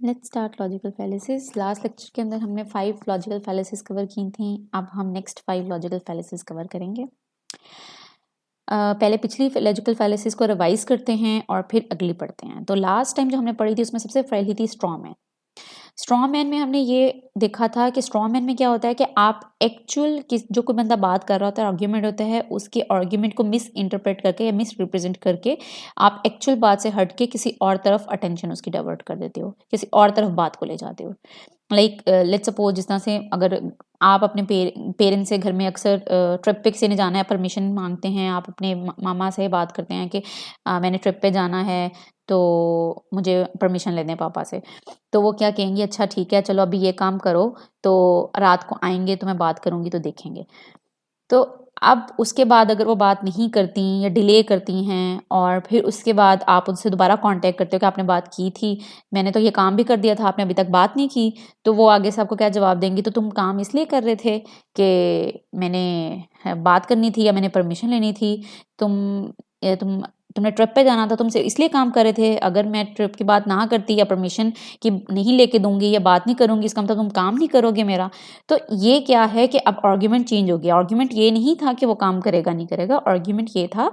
Let's start logical fallacies. Last lecture के अंदर हमने 5 लॉजिकल फैलेसिस कवर की थी। अब हम नेक्स्ट 5 लॉजिकल फैलेसिस कवर करेंगे। पहले पिछली लॉजिकल फैलेसिस को रिवाइज करते हैं और फिर अगली पढ़ते हैं। तो लास्ट टाइम जो हमने पढ़ी थी उसमें सबसे पहली थी स्ट्रॉ मैन। स्ट्रॉ मैन में हमने ये देखा था कि स्ट्रॉ मैन में क्या होता है कि आप एक्चुअल जो कोई बंदा बात कर रहा होता है, आर्ग्यूमेंट होता है, उसके आर्ग्यूमेंट को मिस इंटरप्रेट करके या मिस रिप्रेजेंट करके आप एक्चुअल बात से हट के किसी और तरफ अटेंशन उसकी डाइवर्ट कर देते हो, किसी और तरफ बात को ले जाते हो। लाइक लेट्स सपोज, जिस तरह से अगर आप अपने पेरेंट्स से घर में अक्सर ट्रिप पे किसी ने जाना है, परमिशन मांगते हैं, आप अपने मामा से बात करते हैं कि मैंने ट्रिप पे जाना है तो मुझे परमिशन ले दें पापा से। तो वो क्या कहेंगे, अच्छा ठीक है चलो अभी ये काम करो, तो रात को आएंगे तो मैं बात करूंगी तो देखेंगे। तो अब उसके बाद अगर वो बात नहीं करती या डिले करती हैं और फिर उसके बाद आप उनसे दोबारा कांटेक्ट करते हो कि आपने बात की थी, मैंने तो ये काम भी कर दिया था, आपने अभी तक बात नहीं की, तो वो आगे से आपको क्या जवाब देंगी, तो तुम काम इसलिए कर रहे थे कि मैंने बात करनी थी या मैंने परमिशन लेनी थी, तुमने ट्रिप पे जाना था, तुमसे इसलिए काम कर रहे थे। अगर मैं ट्रिप की बात ना करती या परमिशन की नहीं लेके दूंगी या बात नहीं करूंगी, इसका मतलब तुम काम नहीं करोगे मेरा। तो ये क्या है कि अब आर्ग्यूमेंट चेंज हो गया। आर्ग्यूमेंट ये नहीं था कि वो काम करेगा नहीं करेगा, आर्ग्यूमेंट ये था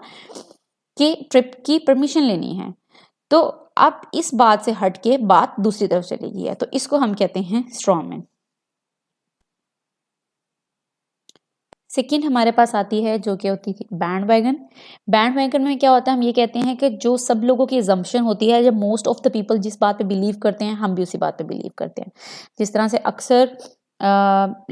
कि ट्रिप की परमिशन लेनी है। तो अब इस बात से हट के बात दूसरी तरफ चली गई है, तो इसको हम कहते हैं स्ट्रॉ मैन। सेकेंड हमारे पास आती है जो कि होती थी बैंड वैगन। बैंड वैगन में क्या होता है, हम ये कहते हैं कि जो सब लोगों की जम्पशन होती है, जब मोस्ट ऑफ द पीपल जिस बात पे बिलीव करते हैं, हम भी उसी बात पे बिलीव करते हैं। जिस तरह से अक्सर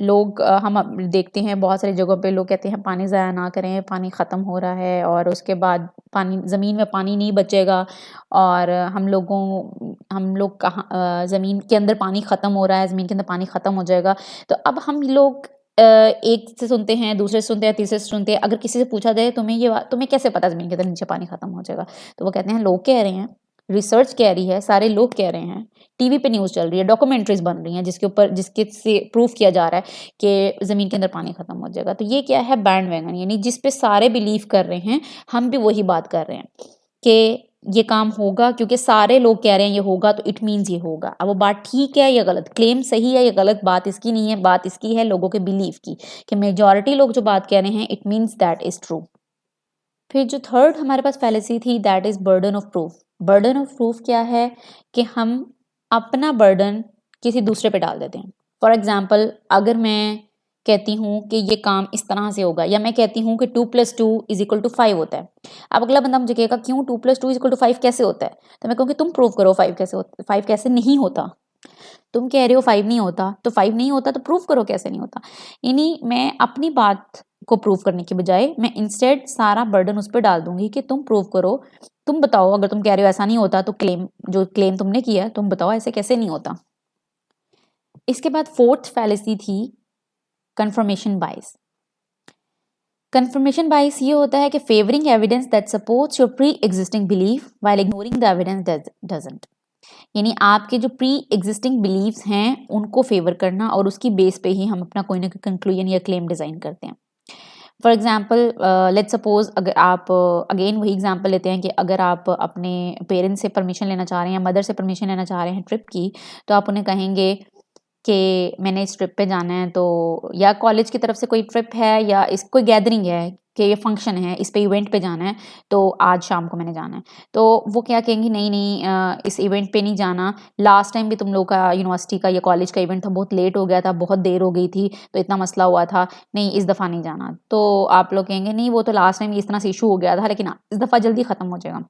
लोग हम देखते हैं बहुत सारी जगहों पे लोग कहते हैं पानी ज़ाया ना करें, पानी ख़त्म हो रहा है, और उसके बाद पानी ज़मीन में पानी नहीं बचेगा, और हम लोग कहाँ ज़मीन के अंदर पानी ख़त्म हो रहा है, ज़मीन के अंदर पानी ख़त्म हो जाएगा। तो अब हम लोग एक से सुनते हैं, दूसरे से सुनते हैं, तीसरे से सुनते हैं। अगर किसी से पूछा जाए तुम्हें कैसे पता ज़मीन के अंदर नीचे पानी ख़त्म हो जाएगा, तो वो कहते हैं लोग कह रहे हैं, रिसर्च कह रही है, सारे लोग कह रहे हैं, टीवी पे न्यूज़ चल रही है, डॉक्यूमेंट्रीज बन रही हैं जिसके से प्रूफ किया जा रहा है कि ज़मीन के अंदर पानी ख़त्म हो जाएगा। तो ये क्या है, बैंड वैगन, यानी जिस पे सारे बिलीव कर रहे हैं, हम भी वही बात कर रहे हैं कि ये काम होगा क्योंकि सारे लोग कह रहे हैं ये होगा, तो इट मीन्स ये होगा। अब वो बात ठीक है या गलत, क्लेम सही है या गलत, बात इसकी नहीं है, बात इसकी है लोगों के बिलीव की, कि मेजॉरिटी लोग जो बात कह रहे हैं it means that is true. फिर जो थर्ड हमारे पास फैलेसी थी, that is burden of proof. Burden of proof क्या है कि हम अपना बर्डन किसी दूसरे पे डाल देते हैं। फॉर एग्जाम्पल, अगर मैं कहती हूँ कि ये काम इस तरह से होगा, या मैं कहती हूँ कि 2+2=5 होता है। अब अगला बंदा मुझे कहेगा क्यों 2+2=5 कैसे होता है, तो मैं कहूँगी तुम प्रूव करो 5 कैसे नहीं होता। तुम कह रहे हो 5 नहीं होता, तो 5 नहीं होता तो प्रूव करो कैसे नहीं होता। यानी मैं अपनी बात को प्रूव करने के बजाय मैं इंस्टेड सारा बर्डन उस पर डाल दूंगी कि तुम प्रूव करो, तुम बताओ, अगर तुम कह रहे हो ऐसा नहीं होता तो क्लेम तुमने किया है, तुम बताओ ऐसे कैसे नहीं होता। इसके बाद फोर्थ फैलेसी थी कंफर्मेशन बायस। कंफर्मेशन बायस ये होता है कि favouring evidence that supports your pre existing belief while ignoring the evidence that doesn't. यानी आपके जो प्री एग्जिस्टिंग बिलीव्स हैं उनको फेवर करना, और उसकी बेस पे ही हम अपना कोई ना कोई कंक्लूजन या क्लेम डिज़ाइन करते हैं। फॉर एग्जाम्पल, लेट्स सपोज, अगर आप अगेन वही एग्जाम्पल लेते हैं कि अगर आप अपने पेरेंट्स से परमिशन लेना चाह रहे हैं या मदर से परमिशन लेना चाह रहे हैं ट्रिप की, तो आप उन्हें कहेंगे कि मैंने इस ट्रिप पे जाना है, तो या कॉलेज की तरफ से कोई ट्रिप है या इस कोई गैदरिंग है कि ये फंक्शन है, इस पे इवेंट पे जाना है, तो आज शाम को मैंने जाना है। तो वो क्या कहेंगी, नहीं नहीं इस इवेंट पे नहीं जाना, लास्ट टाइम भी तुम लोग का यूनिवर्सिटी का या कॉलेज का इवेंट था, बहुत लेट हो गया था, बहुत देर हो गई थी, तो इतना मसला हुआ था, नहीं इस दफ़ा नहीं जाना। तो आप लोग कहेंगे नहीं वो तो लास्ट टाइम इस तरह से इशू हो गया था, लेकिन इस दफ़ा जल्दी ख़त्म हो जाएगा।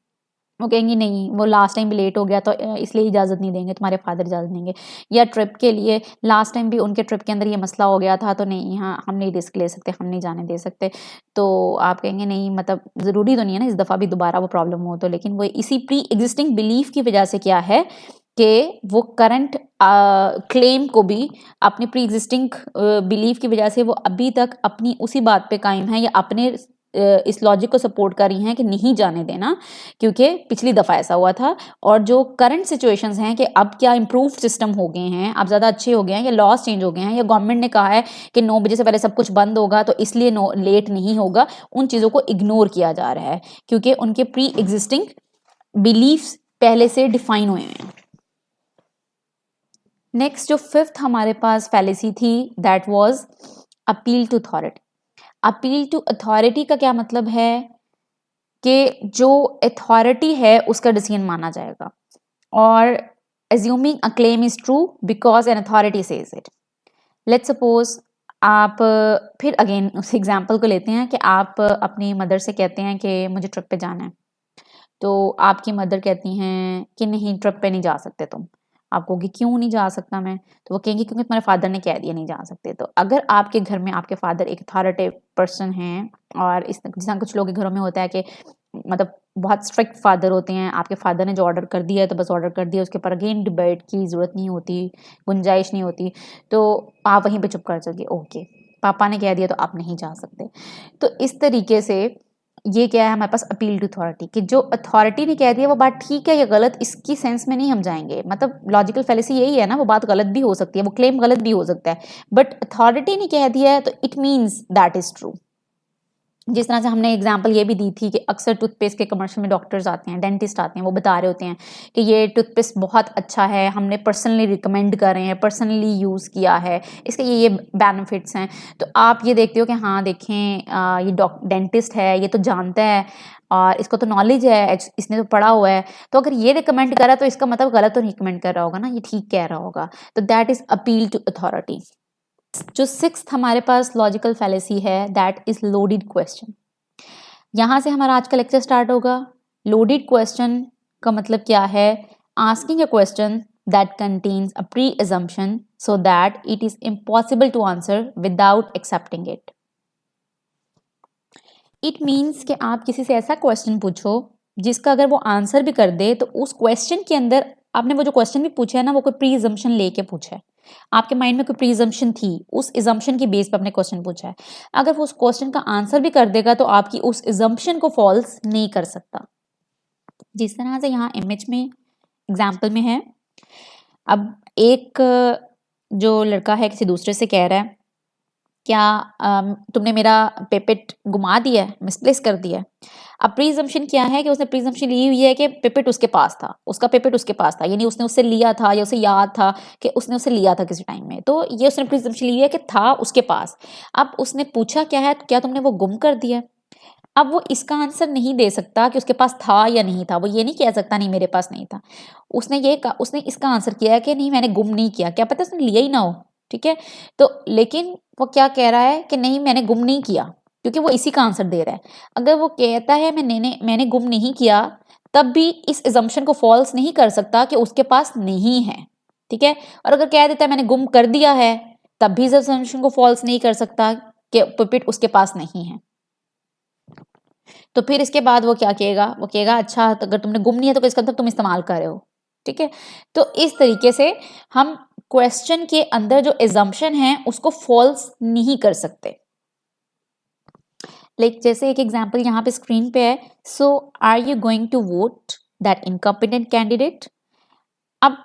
वो कहेंगी नहीं वो लास्ट टाइम भी लेट हो गया तो इसलिए इजाज़त नहीं देंगे, तुम्हारे फादर इजाज़त देंगे। या ट्रिप के लिए लास्ट टाइम भी उनके ट्रिप के अंदर ये मसला हो गया था, तो नहीं हाँ हम नहीं रिस्क ले सकते, हम नहीं जाने दे सकते। तो आप कहेंगे नहीं, मतलब ज़रूरी तो नहीं है ना इस दफ़ा भी दोबारा वो प्रॉब्लम हो, तो लेकिन वो इसी प्री एग्जिस्टिंग बिलीफ की वजह से क्या है कि वो करंट क्लेम को भी अपनी प्री एग्जिस्टिंग बिलीफ की वजह से वो अभी तक अपनी उसी बात पे कायम है, या अपने इस लॉजिक को सपोर्ट कर रही हैं कि नहीं जाने देना क्योंकि पिछली दफ़ा ऐसा हुआ था। और जो करंट सिचुएशंस हैं कि अब क्या इम्प्रूव सिस्टम हो गए हैं, अब ज़्यादा अच्छे हो गए हैं, या लॉज चेंज हो गए हैं, या गवर्नमेंट ने कहा है कि 9 बजे से पहले सब कुछ बंद होगा तो इसलिए लेट नहीं होगा, उन चीज़ों को इग्नोर किया जा रहा है क्योंकि उनके प्री एग्जिस्टिंग बिलीफ्स पहले से डिफाइन हुए हैं। नेक्स्ट जो फिफ्थ हमारे पास फैलेसी थी that was appeal to authority. Appeal to authority का क्या मतलब है कि जो अथॉरिटी है उसका डिसीजन माना जाएगा, और assuming a claim is true because an authority says it. Let's suppose आप फिर अगेन उस एग्जाम्पल को लेते हैं कि आप अपनी मदर से कहते हैं कि मुझे ट्रिप पे जाना है, तो आपकी मदर कहती हैं कि नहीं ट्रिप पे नहीं जा सकते तुम। आप कहोगे क्यों नहीं जा सकता मैं, तो वो कहेंगे क्योंकि तुम्हारे फादर ने कह दिया नहीं जा सकते। तो अगर आपके घर में आपके फादर एक अथॉरिटी पर्सन हैं, और इस जिस कुछ लोगों के घरों में होता है कि मतलब बहुत स्ट्रिक्ट फादर होते हैं, आपके फादर ने जो ऑर्डर कर दिया है तो बस ऑर्डर कर दिया, उसके ऊपर अगेन डिबेट की ज़रूरत नहीं होती, गुंजाइश नहीं होती, तो आप वहीं पे चुप कर जाओगे, ओके पापा ने कह दिया तो आप नहीं जा सकते। तो इस तरीके से ये क्या है हमारे पास अपील टू अथॉरिटी, कि जो अथॉरिटी ने कह दिया वो बात ठीक है या गलत इसकी सेंस में नहीं हम जाएंगे। मतलब लॉजिकल फैलेसी यही है ना, वो बात गलत भी हो सकती है, वो क्लेम गलत भी हो सकता है, बट अथॉरिटी ने कह दिया है तो it means that is true. जिस तरह से हमने एग्जांपल ये भी दी थी कि अक्सर टूथपेस्ट के कमर्शियल में डॉक्टर्स आते हैं, डेंटिस्ट आते हैं, वो बता रहे होते हैं कि ये टूथपेस्ट बहुत अच्छा है, हमने पर्सनली रिकमेंड कर रहे हैं, पर्सनली यूज़ किया है, इसके ये बेनिफिट्स हैं। तो आप ये देखते हो कि हाँ देखें ये डेंटिस्ट है, ये तो जानता है और इसको तो नॉलेज है, इसने तो पढ़ा हुआ है, तो अगर ये रिकमेंड करा तो इसका मतलब गलत तो नहीं रिकमेंड कर रहा होगा ना, ये ठीक कह रहा होगा। तो that is appeal to authority. जो सिक्स्थ हमारे पास लॉजिकल फैलेसी है दैट इज लोडेड क्वेश्चन। यहां से हमारा आज का लेक्चर स्टार्ट होगा। लोडेड क्वेश्चन का मतलब क्या है? Asking a question that contains a pre assumption so that it is impossible to answer without accepting it. It means कि आप किसी से ऐसा क्वेश्चन पूछो जिसका अगर वो आंसर भी कर दे तो उस क्वेश्चन के अंदर आपने वो जो क्वेश्चन भी पूछा है ना, वो कोई प्री assumption लेके पूछा है, आपके माइंड में कोई प्री assumption थी, उस assumption की बेस पे आपने क्वेश्चन पूछा है। अगर वो उस क्वेश्चन का आंसर भी कर देगा तो आपकी उस assumption को फॉल्स नहीं कर सकता। जिस तरह से यहाँ इमेज में एग्जाम्पल में है, अब एक जो लड़का है किसी दूसरे से कह रहा है क्या तुमने मेरा पेपेट गुमा दिया है, मिसप्लेस कर दिया है। अब प्रीजम्पशन क्या है कि उसने प्रीजम्पशन ली हुई है कि पेपेट उसके पास था, उसका पेपेट उसके पास था, यानी उसने उससे लिया था या उसे याद था कि उसने उसे लिया था किसी टाइम में, तो ये उसने प्रीजम्पशन ली है कि था उसके पास। अब उसने पूछा क्या है, क्या तुमने वो गुम कर दिया? अब वो इसका आंसर नहीं दे सकता कि उसके पास था या नहीं था, वो ये नहीं कह सकता नहीं मेरे पास नहीं था। उसने इसका आंसर किया है कि नहीं मैंने गुम नहीं किया, क्या पता उसने लिया ही ना हो, ठीक है। तो लेकिन वो क्या कह रहा है कि नहीं मैंने गुम नहीं किया, क्योंकि वो इसी का आंसर दे रहा है। अगर वो कहता है मैंने गुम नहीं किया, तब भी इस assumption को फॉल्स नहीं कर सकता कि उसके पास नहीं है, ठीक है। और अगर कह देता है मैंने गुम कर दिया है, तब भी इस assumption को फॉल्स नहीं कर सकता कि पुपिट उसके पास नहीं है। तो फिर इसके बाद वो क्या कहेगा, वो कहेगा अच्छा तो अगर तुमने गुम नहीं है तो इसका मतलब तुम इस्तेमाल कर रहे हो, ठीक है। तो इस तरीके से हम क्वेश्चन के अंदर जो एजम्पशन है उसको फॉल्स नहीं कर सकते। लाइक जैसे एक एग्जांपल यहाँ पे स्क्रीन पे है, so are you going to vote that incompetent candidate. अब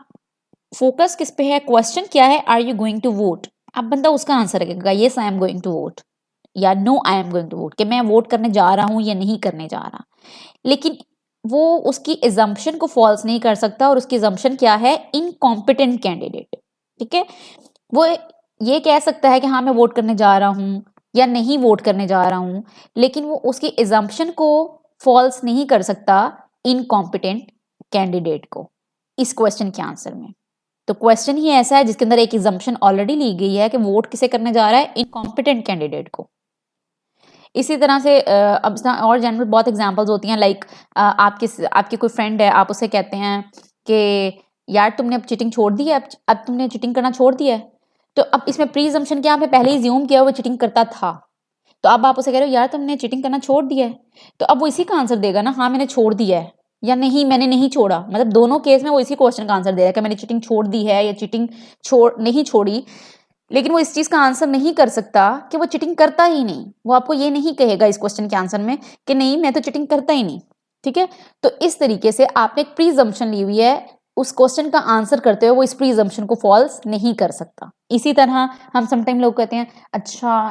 फोकस किस पे है, क्वेश्चन क्या है, are you going to vote. अब बंदा उसका आंसर रखेगा yes I am going to vote या no I am going to vote, कि मैं वोट करने जा रहा हूं या नहीं करने जा रहा। लेकिन वो उसकी एजम्पशन को फॉल्स नहीं कर सकता, और उसकी एजम्पशन क्या है, इनकॉम्पिटेंट कैंडिडेट, ठीक है। वो ये कह सकता है कि हाँ मैं वोट करने जा रहा हूं या नहीं वोट करने जा रहा हूं, लेकिन वो उसकी एजम्पशन को फॉल्स नहीं कर सकता इनकॉम्पिटेंट कैंडिडेट को इस क्वेश्चन के आंसर में। तो क्वेश्चन ही ऐसा है जिसके अंदर एक एजम्पशन ऑलरेडी ली गई है कि वोट किसे करने जा रहा है, इनकॉम्पिटेंट कैंडिडेट को। इसी तरह से अब और जनरल बहुत एग्जांपल्स होती हैं, लाइक आपकी कोई फ्रेंड है, आप उसे कहते हैं कि यार तुमने अब चीटिंग छोड़ दी है, अब तुमने चीटिंग करना छोड़ दिया है। तो अब इसमें प्री assumption क्या, आपने पहले ही ज्यूम किया वो चीटिंग करता था, तो अब आप उसे कह रहे हो यार तुमने चीटिंग करना छोड़ दिया है, तो अब वो इसी का आंसर देगा ना, हाँ मैंने छोड़ दिया है या नहीं मैंने नहीं छोड़ा। मतलब दोनों केस में वो इसी क्वेश्चन का आंसर दे रहा है कि मैंने चीटिंग छोड़ दी है या चीटिंग नहीं छोड़ी। लेकिन वो इस चीज का आंसर नहीं कर सकता कि वो चीटिंग करता ही नहीं। वो आपको ये नहीं कहेगा इस क्वेश्चन के आंसर में कि नहीं मैं तो चीटिंग करता ही नहीं, ठीक है। तो इस तरीके से आपने एक प्रीजम्पशन ली हुई है, उस क्वेश्चन का आंसर करते हुए वो इस प्रीजम्पशन को फॉल्स नहीं कर सकता। इसी तरह हम समटाइम लोग कहते हैं अच्छा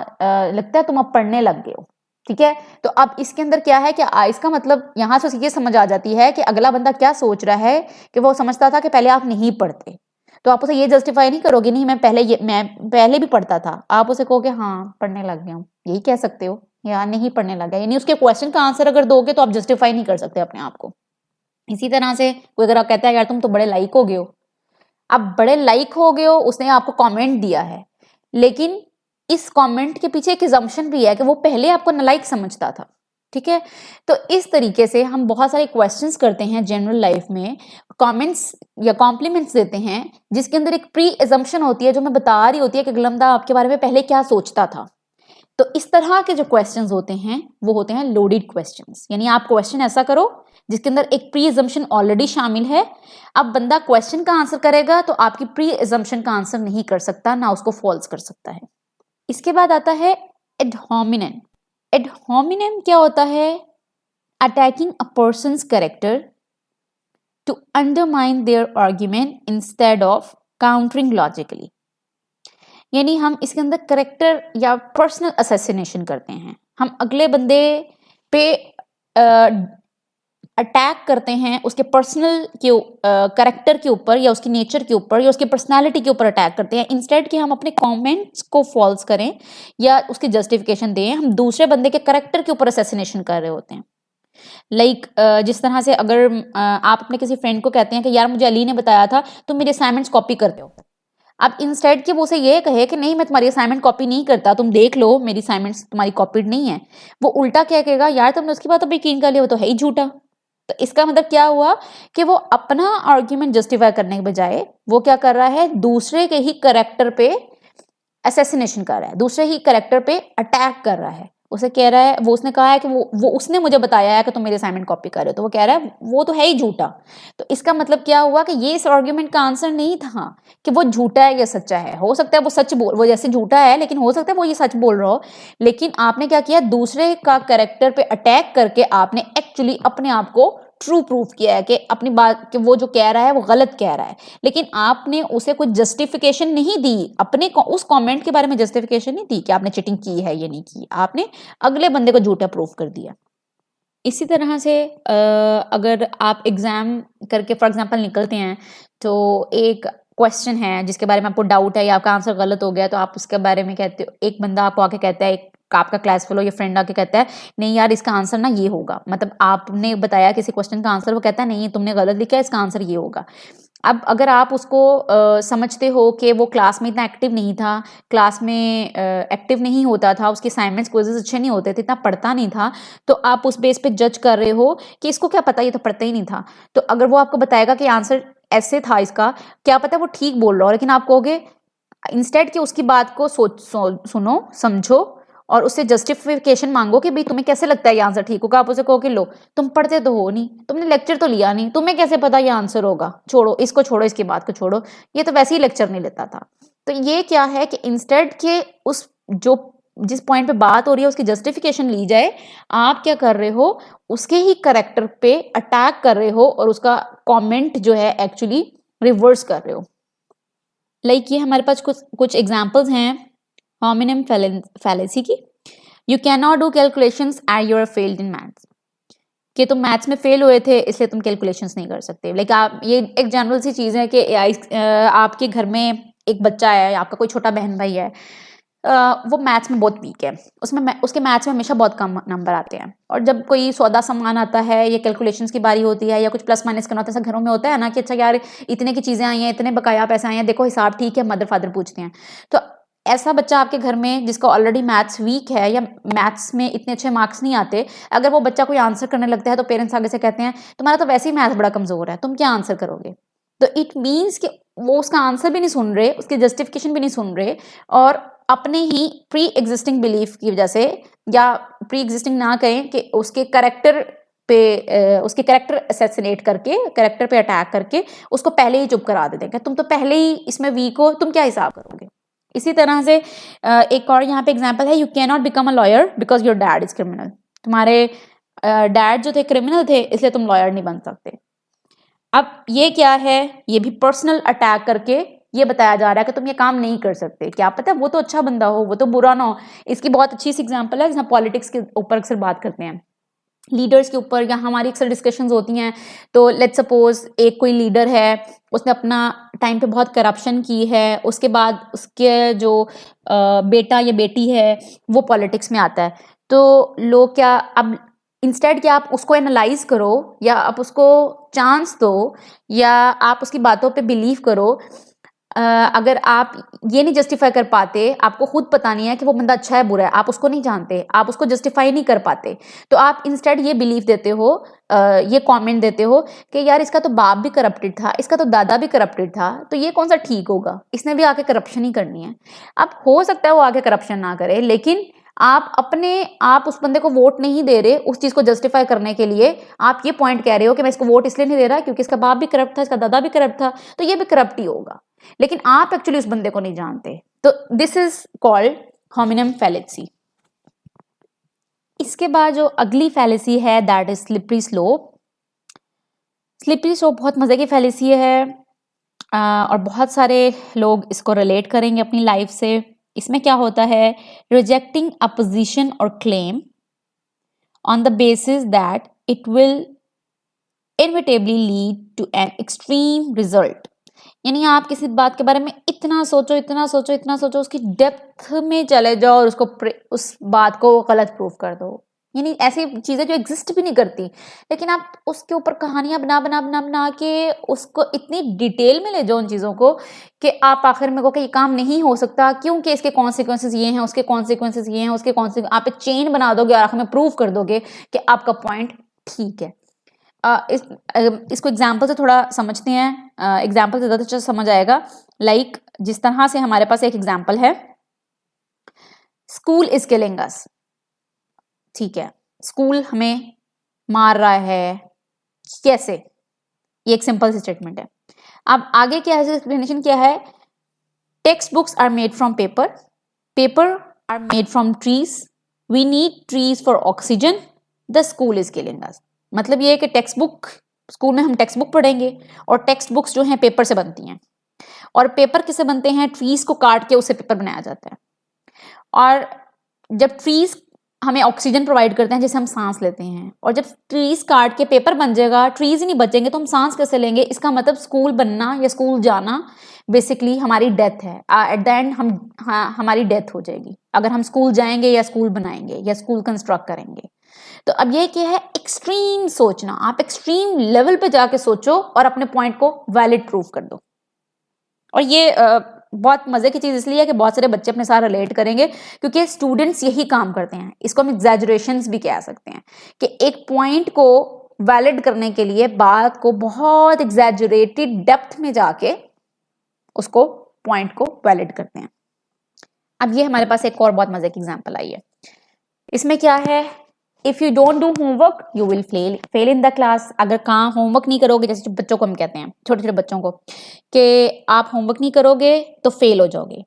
लगता है तुम अब पढ़ने लग गए हो, ठीक है। तो अब इसके अंदर क्या है कि इसका मतलब यहां से ये समझ आ जाती है कि अगला बंदा क्या सोच रहा है, कि वो समझता था कि पहले आप नहीं पढ़ते, तो आप उसे ये जस्टिफाई नहीं करोगे, नहीं मैं पहले भी पढ़ता था, आप उसे कहोगे हाँ पढ़ने लग गया हूँ, यही कह सकते हो, या नहीं पढ़ने लग गया, यानी उसके क्वेश्चन का आंसर अगर दोगे तो आप जस्टिफाई नहीं कर सकते अपने आप को। इसी तरह से कोई अगर आप कहता है यार तुम तो बड़े लाइक हो गए हो, अब बड़े लाइक हो गए हो, उसने आपको कमेंट दिया है, लेकिन इस कमेंट के पीछे एक assumption भी है कि वो पहले आपको नालायक समझता था, ठीक है। तो इस तरीके से हम बहुत सारे क्वेश्चंस करते हैं जनरल लाइफ में, कमेंट्स या कॉम्प्लीमेंट्स देते हैं जिसके अंदर एक प्री assumption होती है जो मैं बता रही होती है कि अगलमदा आपके बारे में पहले क्या सोचता था। तो इस तरह के जो क्वेश्चंस होते हैं वो होते हैं लोडेड क्वेश्चंस, यानी आप क्वेश्चन ऐसा करो जिसके अंदर एक प्री assumption ऑलरेडी शामिल है। अब बंदा क्वेश्चन का आंसर करेगा तो आपकी प्री assumption का आंसर नहीं कर सकता, ना उसको फॉल्स कर सकता है। इसके बाद आता है एड होमिनेम। एड होमिनेम क्या होता है? Attacking a person's character to undermine their argument instead of countering logically, यानी हम इसके अंदर करेक्टर या पर्सनल असैसिनेशन करते हैं, हम अगले बंदे पे अटैक करते हैं, उसके पर्सनल के करेक्टर के ऊपर या उसकी नेचर के ऊपर या उसकी पर्सनालिटी के ऊपर अटैक करते हैं, इंस्टेड कि हम अपने कमेंट्स को फॉल्स करें या उसकी जस्टिफिकेशन दें, हम दूसरे बंदे के करेक्टर के ऊपर असैसिनेशन कर रहे होते हैं। लाइक जिस तरह से अगर आप अपने किसी फ्रेंड को कहते हैं कि यार मुझे अली ने बताया था तुम मेरे असाइनमेंट्स कॉपी करते हो, अब इंस्टेड कि वो उसे ये कहे कि नहीं मैं तुम्हारी असाइनमेंट कॉपी नहीं करता, तुम देख लो मेरी असाइनमेंट्स तुम्हारी कॉपीड नहीं है, वो उल्टा क्या कहेगा, यार तुमने उसकी बात पर यकीन कर लिया, वो तो है ही झूठा। तो इसका मतलब क्या हुआ कि वो अपना आर्ग्यूमेंट जस्टिफाई करने के बजाय वो क्या कर रहा है, दूसरे के ही करेक्टर पे असैसिनेशन कर रहा है, दूसरे ही करेक्टर पे अटैक कर रहा है। उसे कह रहा है, वो उसने कहा है कि वो उसने मुझे बताया है कि तुम मेरे असाइनमेंट कॉपी कर रहे हो, तो वो कह रहा है वो तो है ही झूठा। तो इसका मतलब क्या हुआ कि ये इस आर्ग्यूमेंट का आंसर नहीं था कि वो झूठा है या सच्चा है, हो सकता है वो सच बोल, वो जैसे झूठा है लेकिन हो सकता है वो ये सच बोल रहा हो, लेकिन आपने क्या किया, दूसरे का कैरेक्टर पे अटैक करके आपने एक्चुअली अपने आप को ट्रू प्रूफ किया है कि अपनी बात कि वो जो कह रहा है वो गलत कह रहा है, लेकिन आपने उसे कुछ जस्टिफिकेशन नहीं दी, अपने उस कमेंट के बारे में जस्टिफिकेशन नहीं दी कि आपने चीटिंग की है या नहीं की, आपने अगले बंदे को झूठा प्रूफ कर दिया। इसी तरह से अगर आप एग्जाम करके फॉर एग्जांपल निकलते हैं तो एक क्वेश्चन है जिसके बारे में आपको डाउट है या आपका आंसर गलत हो गया, तो आप उसके बारे में कहते हो, एक बंदा आपको आके कहता है, आपका क्लास फेलो या फ्रेंड आके कहता है नहीं यार इसका आंसर ना ये होगा, मतलब आपने बताया किसी क्वेश्चन का आंसर, वो कहता है नहीं तुमने गलत लिखा है, इसका आंसर ये होगा। अब अगर आप उसको समझते हो कि वो क्लास में इतना एक्टिव नहीं था, क्लास में एक्टिव नहीं होता था, उसके असाइनमेंट्स क्विज़ेस अच्छे नहीं होते थे, इतना पढ़ता नहीं था, तो आप उस बेस पे जज कर रहे हो कि इसको क्या पता, ये तो पढ़ता ही नहीं था। तो अगर वो आपको बताएगा कि आंसर ऐसे था इसका, क्या पता वो ठीक बोल रहा हो, लेकिन आप कहोगे इंस्टेड कि उसकी बात को सुनो समझो और उससे जस्टिफिकेशन मांगो कि भाई तुम्हें कैसे लगता है ये आंसर ठीक होगा, आप उसे कहो कि लो तुम पढ़ते तो हो नहीं, तुमने लेक्चर तो लिया नहीं, तुम्हें कैसे पता ये आंसर होगा, छोड़ो इसको, छोड़ो इसकी बात को छोड़ो, ये तो वैसे ही लेक्चर नहीं लेता था। तो ये क्या है कि इंस्टेड के उस जो जिस पॉइंट पे बात हो रही है उसकी जस्टिफिकेशन ली जाए, आप क्या कर रहे हो, उसके ही करेक्टर पे अटैक कर रहे हो और उसका कॉमेंट जो है एक्चुअली रिवर्स कर रहे हो। लाइक ये हमारे पास कुछ एग्जाम्पल्स हैं होमिनिम फैलेसी की। You can not do calculations and you are failed in maths, कि तुम मैथ्स में फेल हुए थे इसलिए तुम कैलकुलेशंस नहीं कर सकते। लाइक आप, ये एक जनरल सी चीज़ है कि आपके घर में एक बच्चा है, आपका कोई छोटा बहन भाई है, वो मैथ्स में बहुत वीक है, उसके मैथ्स में हमेशा बहुत कम नंबर आते हैं, और जब कोई सौदा सामान आता है या कैलकुलेशंस की बारी होती है या कुछ प्लस माइनस करना होता है, ऐसा घरों में होता है ना कि अच्छा यार इतने की चीज़ें आई हैं, इतने बकाया पैसे आए हैं, देखो हिसाब ठीक है, मदर फादर पूछते हैं। तो ऐसा बच्चा आपके घर में जिसका ऑलरेडी मैथ्स वीक है या मैथ्स में इतने अच्छे मार्क्स नहीं आते, अगर वो बच्चा कोई आंसर करने लगता है तो पेरेंट्स आगे से कहते हैं तुम्हारा तो वैसे ही मैथ्स बड़ा कमज़ोर है, तुम क्या आंसर करोगे। तो इट मीन्स कि वो उसका आंसर भी नहीं सुन रहे, उसकी जस्टिफिकेशन भी नहीं सुन रहे, और अपने ही प्री एग्जिस्टिंग बिलीफ की वजह से, या प्री एग्जिस्टिंग ना कहें कि उसके करेक्टर पे उसके करेक्टर असैसिनेट करके, करेक्टर पे अटैक करके उसको पहले ही चुप करा देते हैं कि तुम तो पहले ही इसमें वीक हो, तुम क्या हिसाब करोगे। इसी तरह से एक और यहाँ पे एग्जाम्पल है, you can not become a lawyer because your dad is criminal. तुम्हारे डैड जो थे क्रिमिनल थे इसलिए तुम लॉयर नहीं बन सकते। अब ये क्या है, ये भी पर्सनल अटैक करके ये बताया जा रहा है कि तुम ये काम नहीं कर सकते, क्या पता वो तो अच्छा बंदा हो, वो तो बुरा ना हो। इसकी बहुत अच्छी सी एग्जांपल है जहाँ पॉलिटिक्स के ऊपर अक्सर बात करते हैं लीडर्स के ऊपर, या हमारी अक्सर डिस्कशंस होती हैं, तो लेट्स सपोज एक कोई लीडर है, उसने अपना टाइम पे बहुत करप्शन की है, उसके बाद उसके जो बेटा या बेटी है वो पॉलिटिक्स में आता है, तो लोग क्या, अब इंस्टेड कि आप उसको एनालाइज करो या आप उसको चांस दो या आप उसकी बातों पे बिलीव करो, अगर आप ये नहीं जस्टिफाई कर पाते, आपको खुद पता नहीं है कि वो बंदा अच्छा है बुरा है, आप उसको नहीं जानते, आप उसको जस्टिफाई नहीं कर पाते, तो आप इंस्टेड ये बिलीव देते हो, ये कमेंट देते हो कि यार इसका तो बाप भी करप्टेड था, इसका तो दादा भी करप्टेड था, तो ये कौन सा ठीक होगा, इसने भी आके करप्शन ही करनी है। अब हो सकता है वो आगे करप्शन ना करे, लेकिन आप उस बंदे को वोट नहीं दे रहे उस चीज को जस्टिफाई करने के लिए, आप ये पॉइंट कह रहे हो कि मैं इसको वोट इसलिए नहीं दे रहा क्योंकि इसका बाप भी करप्ट था, इसका दादा भी करप्ट था, तो ये भी करप्ट ही होगा, लेकिन आप एक्चुअली उस बंदे को नहीं जानते। तो this is called hominem fallacy. इसके बाद जो अगली फैलेसी है that is slippery slope. Slippery slope बहुत मजे की फैलेसी है, और बहुत सारे लोग इसको रिलेट करेंगे अपनी लाइफ से। इसमें क्या होता है, रिजेक्टिंग अ पोजीशन और claim on the basis that it will inevitably lead to an extreme result. यानी आप किसी बात के बारे में इतना सोचो इतना सोचो इतना सोचो, उसकी डेप्थ में चले जाओ और उस बात को गलत प्रूफ कर दो। यानी ऐसी चीजें जो एग्जिस्ट भी नहीं करती, लेकिन आप उसके ऊपर कहानियां बना बना बना बना के उसको इतनी डिटेल में ले जाओ उन चीजों को कि आप आखिर में कहो कि ये काम नहीं हो सकता क्योंकि इसके कॉन्सिक्वेंसेस ये हैं, उसके कॉन्सिक्वेंसेस ये हैं, उसके कॉन्सिक्वेंस, आप एक चेन बना दोगे और आखिर में प्रूव कर दोगे कि आपका पॉइंट ठीक है। इसको एग्जाम्पल से थोड़ा समझते हैं, एग्जाम्पल से ज़्यादा अच्छा समझ आएगा। लाइक जिस तरह से हमारे पास एक एग्जाम्पल है, स्कूल इज किलिंग अस। ठीक है, स्कूल हमें मार रहा है, कैसे? ये एक सिंपल सी स्टेटमेंट है। अब आगे क्या है, एक्सप्लेनेशन क्या है, text books are made from paper, paper are made from trees, we need trees for oxygen, the school is killing us. मतलब ये है कि टेक्स्ट बुक, स्कूल में हम टेक्स्ट बुक पढ़ेंगे और टेक्स्ट बुक्स जो हैं पेपर से बनती हैं, और पेपर किससे बनते हैं, ट्रीज को काट के उससे पेपर बनाया जाता है। और जब ट्रीज हमें ऑक्सीजन प्रोवाइड करते हैं जिसे हम सांस लेते हैं, और जब ट्रीज काट के पेपर बन जाएगा, ट्रीज ही नहीं बचेंगे तो हम सांस कैसे लेंगे? इसका मतलब स्कूल बनना या स्कूल जाना बेसिकली हमारी डेथ है। एट द एंड हमारी डेथ हो जाएगी अगर हम स्कूल जाएंगे या स्कूल बनाएंगे या स्कूल कंस्ट्रक्ट करेंगे। तो अब ये क्या है, एक्सट्रीम सोचना, आप एक्सट्रीम लेवल पे जाके सोचो और अपने पॉइंट को वैलिड प्रूफ कर दो। और ये बहुत मजे की चीज इसलिए है कि बहुत सारे बच्चे अपने साथ रिलेट करेंगे, क्योंकि स्टूडेंट्स यही काम करते हैं। इसको हम एग्जैजरेशंस भी कह सकते हैं कि एक पॉइंट को वैलिड करने के लिए बात को बहुत एग्जैजरेटेड डेप्थ में जाके उसको पॉइंट को वैलिड करते हैं। अब ये हमारे पास एक और बहुत मजे की एग्जांपल आई है। इसमें क्या है, if you don't do homework you will fail in the class. अगर काम होमवर्क नहीं करोगे, जैसे बच्चों को हम कहते हैं, छोटे छोटे बच्चों को, कि आप होमवर्क नहीं करोगे तो फेल हो जाओगे,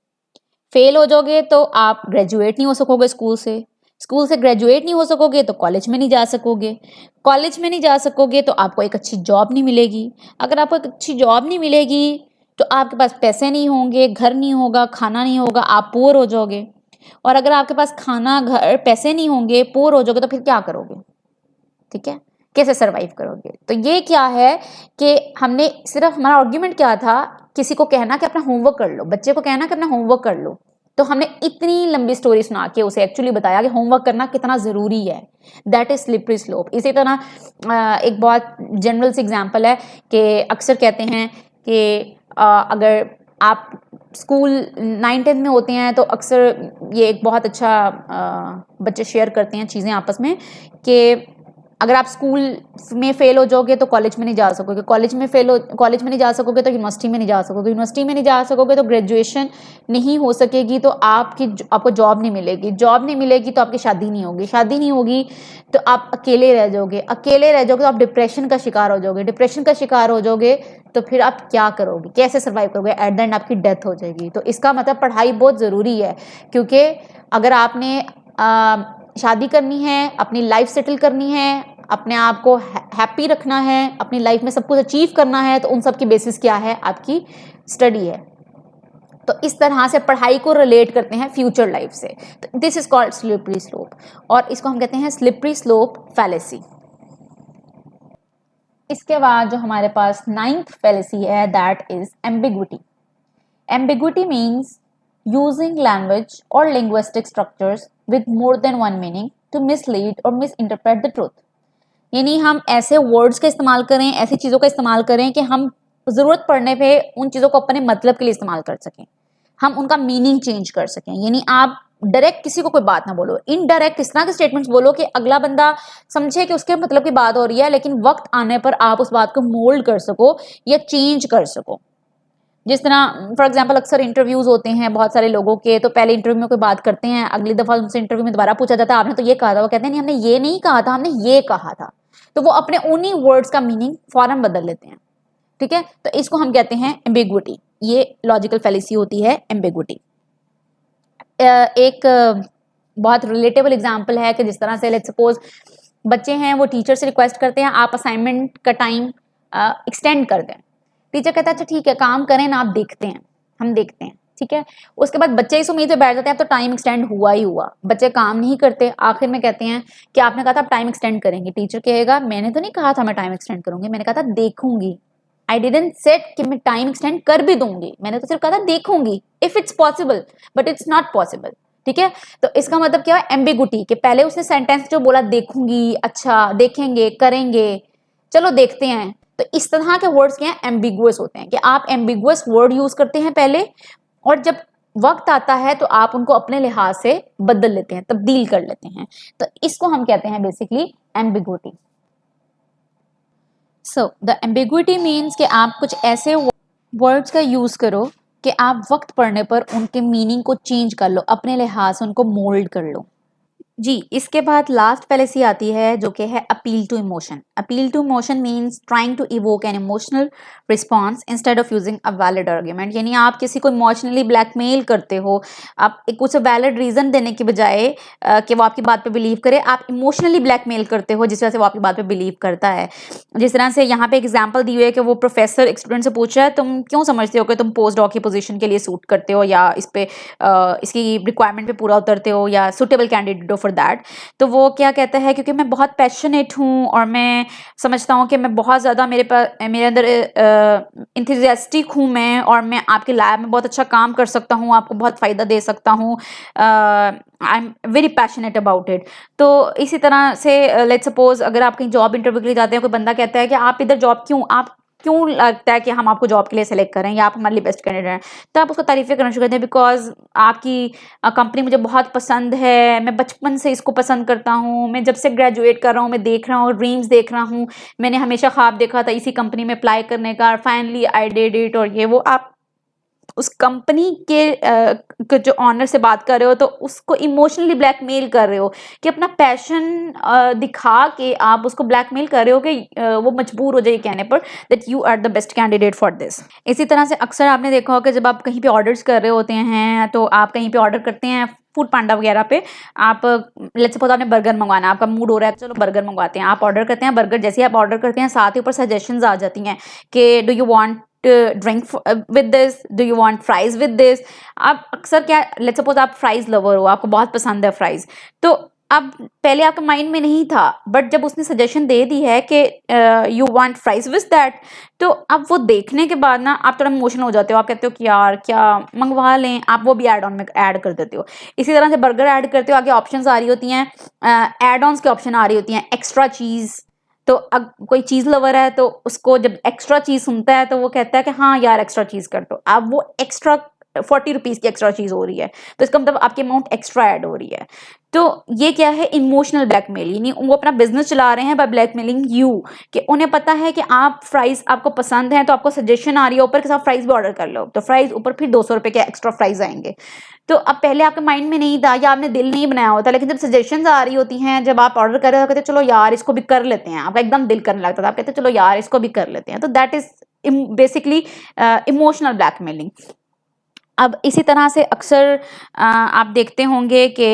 फेल हो जाओगे तो आप ग्रेजुएट नहीं हो सकोगे स्कूल से ग्रेजुएट नहीं हो सकोगे तो कॉलेज में नहीं जा सकोगे, कॉलेज में नहीं जा सकोगे तो आपको एक अच्छी जॉब नहीं मिलेगी, अगर आपको एक अच्छी जॉब नहीं मिलेगी तो आपके पास पैसे नहीं होंगे, घर नहीं होगा, खाना नहीं होगा, आप पुअर हो जाओगे। और अगर आपके पास खाना, घर, पैसे नहीं होंगे, पुअर हो जाओगे, तो फिर क्या करोगे? ठीक है, कैसे सरवाइव करोगे? तो ये क्या है कि हमने सिर्फ, हमारा आर्ग्यूमेंट क्या था, किसी को कहना कि अपना होमवर्क कर लो, बच्चे को कहना कि अपना होमवर्क कर लो, तो हमने इतनी लंबी स्टोरी सुना के उसे एक्चुअली बताया कि होमवर्क करना कितना जरूरी है। That is slippery slope. इसी तरह एक बहुत जनरल सी एग्जांपल है कि अक्सर कहते हैं कि अगर आप स्कूल 9-10 में होते हैं तो अक्सर ये एक बहुत अच्छा बच्चे शेयर करते हैं चीज़ें आपस में कि अगर आप स्कूल में फेल हो जाओगे तो कॉलेज में नहीं जा सकोगे, कॉलेज में नहीं जा सकोगे तो यूनिवर्सिटी में नहीं जा सकोगे, यूनिवर्सिटी में नहीं जा सकोगे तो ग्रेजुएशन नहीं हो सकेगी, तो आपको जॉब नहीं मिलेगी, जॉब नहीं मिलेगी तो आपकी शादी नहीं होगी, शादी नहीं होगी तो आप अकेले रह जाओगे, तो आप डिप्रेशन का शिकार हो जाओगे, डिप्रेशन का शिकार हो जाओगे तो फिर आप क्या करोगे, कैसे सर्वाइव करोगे? एट द एंड आपकी डेथ हो जाएगी। तो इसका मतलब पढ़ाई बहुत ज़रूरी है, क्योंकि अगर आपने शादी करनी है, अपनी लाइफ सेटल करनी है, अपने आप को हैप्पी रखना है, अपनी लाइफ में सब कुछ अचीव करना है, तो उन सब की बेसिस क्या है? आपकी स्टडी है। तो इस तरह से पढ़ाई को रिलेट करते हैं फ्यूचर लाइफ से। तो this is called slippery slope, और इसको हम कहते हैं स्लिपरी स्लोप फैलेसी। इसके बाद जो हमारे पास 9th फैलेसी है, that is ambiguity. Ambiguity means using language और linguistic structures with more than one meaning to mislead और मिस इंटरप्रेट द ट्रूथ। यानी हम ऐसे वर्ड्स का इस्तेमाल करें, ऐसी चीज़ों का इस्तेमाल करें कि हम ज़रूरत पड़ने पे उन चीज़ों को अपने मतलब के लिए इस्तेमाल कर सकें, हम उनका मीनिंग चेंज कर सकें। यानी आप डायरेक्ट किसी को कोई बात ना बोलो, इनडायरेक्ट इस तरह के स्टेटमेंट्स बोलो कि अगला बंदा समझे कि उसके मतलब की बात हो रही है, लेकिन वक्त आने पर आप उस बात को मोल्ड कर सको या चेंज कर सको। जिस तरह फॉर एग्जांपल अक्सर इंटरव्यूज होते हैं बहुत सारे लोगों के, तो पहले इंटरव्यू में कोई बात करते हैं, अगली दफा उनसे इंटरव्यू में दोबारा पूछा जाता है आपने तो ये कहा था, वो कहते हैं नहीं हमने ये नहीं कहा था, हमने ये कहा था। तो वो अपने उन्हीं वर्ड्स का मीनिंग फौरन बदल लेते हैं। ठीक है, तो इसको हम कहते हैं एम्बिग्विटी। ये लॉजिकल फैलेसी होती है एम्बिग्विटी। एक बहुत रिलेटेबल एग्जांपल है कि जिस तरह से लेट्स सपोज बच्चे हैं, वो टीचर से रिक्वेस्ट करते हैं आप असाइनमेंट का टाइम एक्सटेंड कर दें। टीचर कहता है अच्छा ठीक है काम करें ना, आप देखते हैं, हम देखते हैं। ठीक है, उसके बाद बच्चे इस उम्मीद से बैठ जाते हैं अब तो टाइम एक्सटेंड हुआ ही हुआ, बच्चे काम नहीं करते, आखिर में कहते हैं कि आपने कहा था आप टाइम एक्सटेंड करेंगे। टीचर कहेगा मैंने तो नहीं कहा था मैं टाइम एक्सटेंड करूंगी, मैंने कहा था देखूंगी। आई डिडंट सेड कि मैं टाइम एक्सटेंड कर भी दूंगी, मैंने तो सिर्फ कहा था देखूंगी if it's possible, but it's not possible. ठीक है, तो इसका मतलब क्या है एम्बिगुटी, कि पहले उसने सेंटेंस जो बोला देखूंगी, अच्छा देखेंगे, करेंगे, चलो देखते हैं, तो इस तरह के वर्ड्स क्या हैं एम्बिगुअस होते हैं, कि आप एम्बिगुअस वर्ड यूज करते हैं पहले, और जब वक्त आता है तो आप उनको अपने लिहाज से बदल लेते हैं, तब्दील कर लेते हैं। तो इसको हम कहते हैं basically ambiguity. So the ambiguity means कि आप कुछ ऐसे वर्ड्स का यूज करो कि आप वक्त पड़ने पर उनके मीनिंग को चेंज कर लो, अपने लिहाज से उनको मोल्ड कर लो। जी, इसके बाद लास्ट फैलेसी आती है जो कि है appeal to emotion. Appeal to emotion means trying to evoke an emotional response instead of using a valid argument. यानी आप किसी को इमोशनली ब्लैकमेल करते हो, आप एक कुछ वैलिड रीजन देने के बजाय कि वो आपकी बात पे बिलीव करे, आप इमोशनली ब्लैकमेल करते हो जिस वजह से वो आपकी बात पे बिलीव करता है। जिस तरह से यहाँ पे एक एग्जाम्पल दी हुई है कि वो प्रोफेसर एक स्टूडेंट से पूछ रहा है तुम क्यों समझते हो कि तुम पोस्ट डॉक की पोजीशन के लिए सूट करते हो, या इस पे इसकी रिक्वायरमेंट पे पूरा उतरते हो, या सुटेबल कैंडिडेट हो फॉर दैट। तो वो क्या कहता है क्योंकि मैं बहुत पैशनेट हूँ और मैं समझता हूँ कि मैं बहुत ज़्यादा मेरे अंदर इंथुजियास्टिक हूँ मैं, और मैं आपके लैब में बहुत अच्छा काम कर सकता हूँ, आपको बहुत फ़ायदा दे सकता हूँ, I am very passionate about it. तो इसी तरह से लेट्स सपोज अगर आप कहीं जॉब इंटरव्यू के लिए जाते हैं, कोई बंदा कहता है कि आप इधर जॉब क्यों लगता है कि हम आपको जॉब के लिए सेलेक्ट करें या आप हमारे लिए बेस्ट कैंडिडेट हैं, तो आप उसको तारीफें करना शुरू करते हैं बिकॉज आपकी कंपनी मुझे बहुत पसंद है, मैं बचपन से इसको पसंद करता हूँ, मैं जब से ग्रेजुएट कर रहा हूँ मैं देख रहा हूँ, ड्रीम्स देख रहा हूँ, मैंने हमेशा ख्वाब देखा था इसी कंपनी में अप्लाई करने का, फाइनली आई डिड इट। और ये वो आप उस कंपनी के जो ऑनर से बात कर रहे हो तो उसको इमोशनली ब्लैकमेल कर रहे हो, कि अपना पैशन दिखा के आप उसको ब्लैकमेल कर रहे हो कि वो मजबूर हो जाए कहने पर that you are the best candidate for this. इसी तरह से अक्सर आपने देखा होगा जब आप कहीं पे ऑर्डर्स कर रहे होते हैं, तो आप कहीं पे ऑर्डर करते हैं फूड पांडा वगैरह पे, आप लेट्स सपोज आपने बर्गर मंगवाना, आपका मूड हो रहा है चलो बर्गर मंगवाते हैं, आप ऑर्डर करते हैं बर्गर, जैसे ही आप ऑर्डर करते हैं साथ ही ऊपर सजेशंस आ जाती हैं कि do you want drink with this, do you want fries with this. आप अक्सर क्या लेट्स सपोज आप फ्राइज लवर हो, आपको बहुत पसंद है फ्राइज, तो अब पहले आपके माइंड में नहीं था, बट जब उसने सजेशन दे दी है कि you want fries with that, तो अब वो देखने के बाद ना आप थोड़ा इमोशनल हो जाते हो, आप कहते हो कि यार क्या मंगवा लें, आप वो भी एड ऑन में ऐड कर देते हो। इसी तरह से बर्गर ऐड करते हो, आगे ऑप्शंस आ रही होती हैं, एड ऑन्स की ऑप्शन आ रही होती हैं, एक्स्ट्रा चीज़। तो अब कोई चीज़ लवर है तो उसको जब एक्स्ट्रा चीज़ सुनता है तो वो कहता है कि हाँ यार एक्स्ट्रा चीज़ कर दो, अब वो एक्स्ट्रा 40 रुपीज़ की एक्स्ट्रा चीज़ हो रही है, तो इसका मतलब आपकी अमाउंट एक्स्ट्रा ऐड हो रही है। तो ये क्या है इमोशनल ब्लैकमेल, यानी वो अपना बिजनेस चला रहे हैं बाय ब्लैकमेलिंग यू, कि उन्हें पता है कि आप फ्राइज आपको पसंद है तो आपको सजेशन आ रही है ऊपर के साथ फ्राइज भी ऑर्डर कर लो, तो फ्राइज ऊपर फिर 200 रुपये के एक्स्ट्रा फ्राइज आएंगे। तो अब पहले आपके माइंड में नहीं था या आपने दिल नहीं बनाया होता, लेकिन जब सजेशंस आ रही होती हैं, जब आप ऑर्डर कर रहे हो कहते चलो यार इसको भी कर लेते हैं, आपका एकदम दिल करने लगता था, आप कहते चलो यार इसको भी कर लेते हैं। तो that is basically emotional blackmailing. अब इसी तरह से अक्सर आप देखते होंगे कि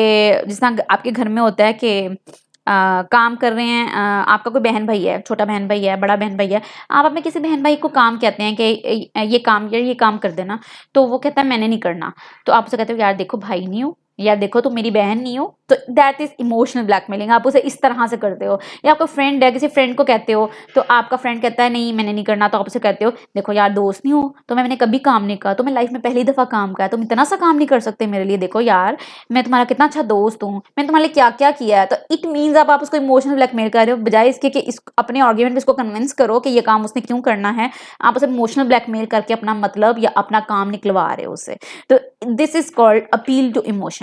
जिस तरह आपके घर में होता है कि काम कर रहे हैं, आपका कोई बहन भाई है, छोटा बहन भाई है, बड़ा बहन भाई है, आप अपने किसी बहन भाई को काम कहते हैं कि ये काम कर देना, तो वो कहता है मैंने नहीं करना, तो आप उसे कहते हो यार देखो भाई नहीं हो, या देखो तुम मेरी बहन नहीं हो, तो दैट इज इमोशनल ब्लैकमेलिंग। आप उसे इस तरह से करते हो। या आपका फ्रेंड है, किसी फ्रेंड को कहते हो, तो आपका फ्रेंड कहता है नहीं मैंने नहीं करना, तो आप उसे कहते हो देखो यार दोस्त नहीं हो तो मैंने कभी काम नहीं कहा, तो मैं लाइफ में पहली दफा काम किया, तुम इतना सा काम नहीं कर सकते मेरे लिए, देखो यार मैं तुम्हारा कितना अच्छा दोस्त हूँ, मैंने तुम्हारे लिए क्या क्या किया है। तो इट मीन्स आप उसको इमोशनल ब्लैकमेल कर रहे हो, बजाय इसके कि इस अपने आर्ग्यूमेंट में इसको कन्विंस करो कि ये काम उसने क्यों करना है, आप उसे इमोशनल ब्लैकमेल करके अपना मतलब या अपना काम निकलवा रहे हो उससे। तो this is called appeal to emotion.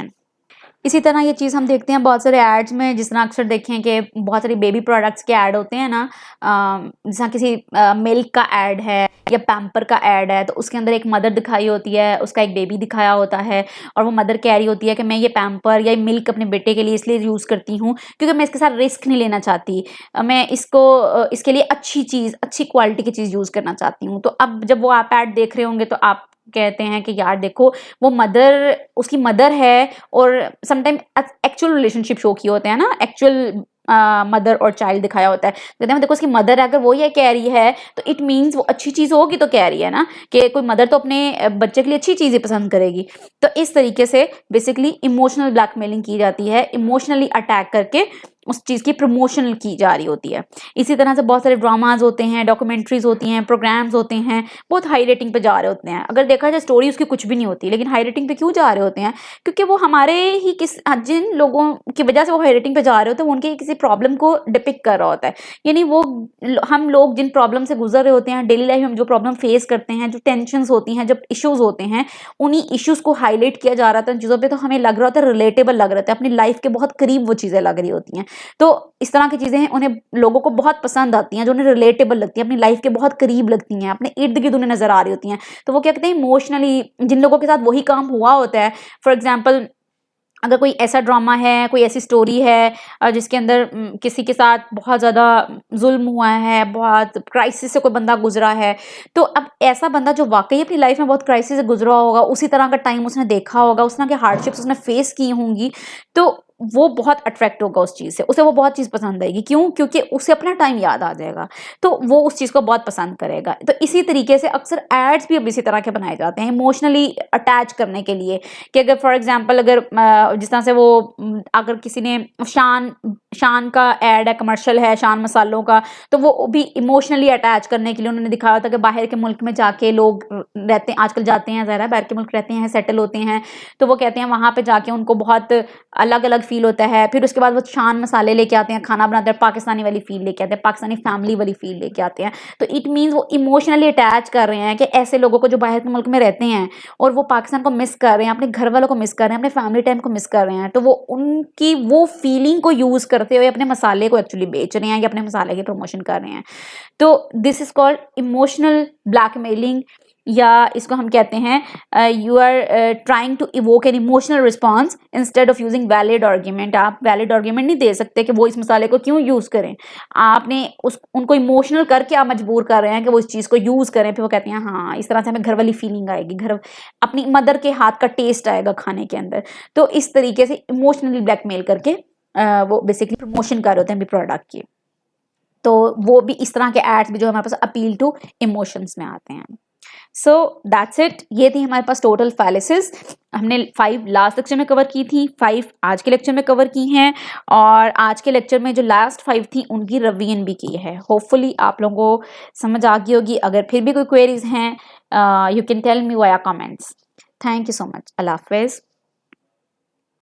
इसी तरह ये चीज़ हम देखते हैं बहुत सारे एड्स में, जिस तरह अक्सर देखें कि बहुत सारी बेबी प्रोडक्ट्स के ऐड होते हैं ना, जैसा किसी मिल्क का ऐड है या पैम्पर का ऐड है, तो उसके अंदर एक मदर दिखाई होती है, उसका एक बेबी दिखाया होता है, और वो मदर कह रही होती है कि मैं ये पैम्पर या मिल्क अपने बेटे के लिए इसलिए यूज़ करती हूँ क्योंकि मैं इसके साथ रिस्क नहीं लेना चाहती, मैं इसके लिए अच्छी चीज़, अच्छी क्वालिटी की चीज़ यूज़ करना चाहती हूँ। तो अब जब वो आप ऐड देख रहे होंगे तो आप कहते हैं कि यार देखो वो मदर, उसकी मदर है, और समटाइम एक्चुअल रिलेशनशिप शो किए होते हैं ना, एक्चुअल मदर और चाइल्ड दिखाया होता है, कहते हैं देखो उसकी मदर है, अगर वो ये कह रही है तो इट मीन्स वो अच्छी चीज होगी तो कह रही है ना, कि कोई मदर तो अपने बच्चे के लिए अच्छी चीजें पसंद करेगी। तो इस तरीके से बेसिकली इमोशनल ब्लैकमेलिंग की जाती है, इमोशनली अटैक करके उस चीज़ की प्रमोशन की जा रही होती है। इसी तरह से बहुत सारे ड्रामाज होते हैं, डॉक्यूमेंट्रीज होती हैं, प्रोग्राम्स होते हैं, बहुत हाई रेटिंग पे जा रहे होते हैं। अगर देखा जाए स्टोरी उसकी कुछ भी नहीं होती, लेकिन हाई रेटिंग पे क्यों जा रहे होते हैं? क्योंकि वो हमारे ही जिन लोगों की वजह से वो हाई रेटिंग पे जा रहे होते हैं, वो उनके किसी प्रॉब्लम को डिपिक्ट कर रहा होता है। यानी वो हम लोग जिन प्रॉब्लम से गुजर रहे होते हैं, डेली लाइफ में हम जो प्रॉब्लम फेस करते हैं, जो टेंशन होती हैं, जब इश्यूज होते हैं, उन्हीं इश्यूज को हाईलाइट किया जा रहा था चीज़ों पर, तो हमें लग रहा होता है रिलेटेबल लग रहा था, अपनी लाइफ के बहुत करीब वो चीज़ें लग रही होती हैं। तो इस तरह की चीज़ें उन्हें लोगों को बहुत पसंद आती हैं, जो उन्हें रिलेटेबल लगती हैं, अपनी लाइफ के बहुत करीब लगती हैं, अपने इर्द गिर्द उन्हें नजर आ रही होती हैं। तो वो क्या कहते हैं इमोशनली, जिन लोगों के साथ वही काम हुआ होता है, फॉर एग्जाम्पल अगर कोई ऐसा ड्रामा है, कोई ऐसी स्टोरी है जिसके अंदर किसी के साथ बहुत ज़्यादा जुल्म हुआ है, बहुत क्राइसिस से कोई बंदा गुजरा है, तो अब ऐसा बंदा जो वाकई अपनी लाइफ में बहुत क्राइसिस से गुजरा होगा, उसी तरह का टाइम उसने देखा होगा, उस तरह के हार्डशिप्स उसने फेस की होंगी, तो वो बहुत अट्रैक्ट होगा उस चीज़ से, उसे वो बहुत चीज़ पसंद आएगी। क्यों? क्योंकि उसे अपना टाइम याद आ जाएगा, तो वो उस चीज़ को बहुत पसंद करेगा। तो इसी तरीके से अक्सर एड्स भी अब इसी तरह के बनाए जाते हैं इमोशनली अटैच करने के लिए, कि अगर फॉर एग्जांपल अगर जिस तरह से वो अगर किसी ने शान का ऐड है, कमर्शियल है शान मसालों का, तो वो भी इमोशनली अटैच करने के लिए उन्होंने दिखाया था कि बाहर के मुल्क में जाके लोग रहते हैं, आजकल जाते हैं, ज़रा बाहर के मुल्क रहते हैं, सेटल होते हैं, तो वो कहते हैं वहाँ पे जाके उनको बहुत अलग अलग फील होता है। फिर उसके बाद वो शान मसाले लेके आते हैं, खाना बनाते हैं, पाकिस्तानी वाली फील लेके आते हैं, पाकिस्तानी फैमिली वाली फील लेके आते हैं। तो इट मीन्स वो इमोशनली अटैच कर रहे हैं कि ऐसे लोगों को जो बाहर के मुल्क में रहते हैं और वो पाकिस्तान को मिस कर रहे हैं, अपने घर वालों को मिस कर रहे हैं, अपने फैमिली टाइम को मिस कर रहे हैं, तो वो उनकी वो फीलिंग को यूज करते हुए अपने मसाले को एक्चुअली बेच रहे हैं या अपने मसाले की प्रमोशन कर रहे हैं। तो this is called emotional blackmailing, या इसको हम कहते हैं you are trying to evoke an emotional response instead of using valid argument. आप वैलिड आर्ग्यूमेंट नहीं दे सकते कि वो इस मसाले को क्यों यूज करें, आपने उनको इमोशनल करके आप मजबूर कर रहे हैं कि वो इस चीज़ को यूज करें। फिर वो कहते हैं हाँ इस तरह से हमें घर वाली फीलिंग आएगी, घर अपनी मदर के हाथ का टेस्ट आएगा खाने के अंदर। तो इस तरीके से इमोशनली ब्लैकमेल करके वो बेसिकली प्रमोशन कर रहे होते हैं अभी प्रोडक्ट की। तो वो भी इस तरह के एड्स भी जो हमारे पास अपील टू इमोशंस में आते हैं। सो दैट्स इट, ये थी हमारे पास टोटल फैलिसिस। हमने 5 लास्ट लेक्चर में कवर की थी, 5 आज के लेक्चर में कवर की हैं, और आज के लेक्चर में जो लास्ट 5 थी उनकी रिवीजन भी की है। होपफुली आप लोगों को समझ आ गई होगी। अगर फिर भी कोई क्वेरीज हैं you can tell me via comments. Thank you so much. अल्लाह हाफिज़।